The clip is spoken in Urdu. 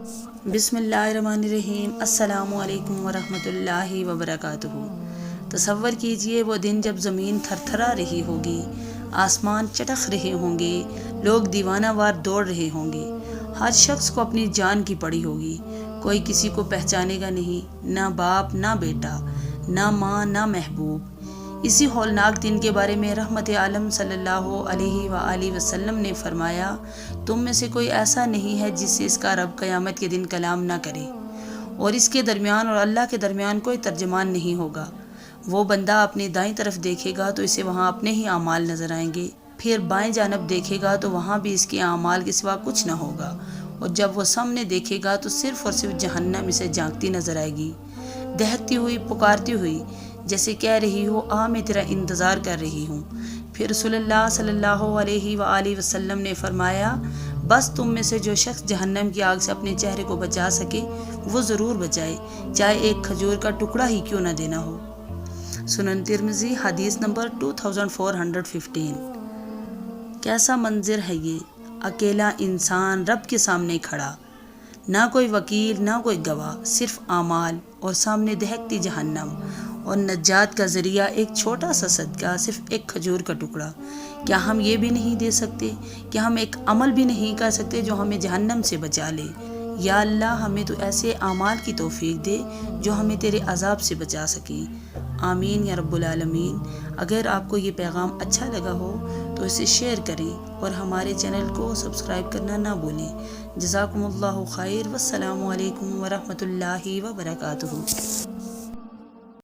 بسم اللہ الرحمن الرحیم۔ السلام علیکم ورحمۃ اللہ وبرکاتہ۔ تصور کیجئے وہ دن جب زمین تھر تھرا رہی ہوگی، آسمان چٹخ رہے ہوں گے، لوگ دیوانہ وار دوڑ رہے ہوں گے، ہر شخص کو اپنی جان کی پڑی ہوگی، کوئی کسی کو پہچانے گا نہیں، نہ باپ نہ بیٹا، نہ ماں نہ محبوب۔ اسی ہولناک دن کے بارے میں رحمت عالم صلی اللہ علیہ وآلہ وسلم نے فرمایا، تم میں سے کوئی ایسا نہیں ہے جس سے اس کا رب قیامت کے دن کلام نہ کرے، اور اس کے درمیان اور اللہ کے درمیان کوئی ترجمان نہیں ہوگا۔ وہ بندہ اپنی دائیں طرف دیکھے گا تو اسے وہاں اپنے ہی اعمال نظر آئیں گے، پھر بائیں جانب دیکھے گا تو وہاں بھی اس کے اعمال کے سوا کچھ نہ ہوگا، اور جب وہ سامنے دیکھے گا تو صرف اور صرف جہنم اسے جھانکتی نظر آئے گی، دہکتی ہوئی، پکارتی ہوئی، جیسے کہہ رہی ہو آ میں تیرا انتظار کر رہی ہوں۔ پھر رسول اللہ صلی اللہ علیہ وآلہ وسلم نے فرمایا، بس تم میں سے جو شخص جہنم کی آگ سے اپنے چہرے کو بچا سکے وہ ضرور بچائے، چاہے ایک کھجور کا ٹکڑا ہی کیوں نہ دینا ہو۔ سنن ترمذی حدیث نمبر 2415۔ کیسا منظر ہے یہ، اکیلا انسان رب کے سامنے کھڑا، نہ کوئی وکیل نہ کوئی گواہ، صرف اعمال، اور سامنے دہکتی جہنم، اور نجات کا ذریعہ ایک چھوٹا سا صدقہ، صرف ایک کھجور کا ٹکڑا۔ کیا ہم یہ بھی نہیں دے سکتے؟ کیا ہم ایک عمل بھی نہیں کر سکتے جو ہمیں جہنم سے بچا لے؟ یا اللہ ہمیں تو ایسے اعمال کی توفیق دے جو ہمیں تیرے عذاب سے بچا سکیں۔ آمین یا رب العالمین۔ اگر آپ کو یہ پیغام اچھا لگا ہو تو اسے شیئر کریں اور ہمارے چینل کو سبسکرائب کرنا نہ بھولیں۔ جزاکم اللہ خیر، والسلام علیکم ورحمۃ اللہ وبرکاتہ۔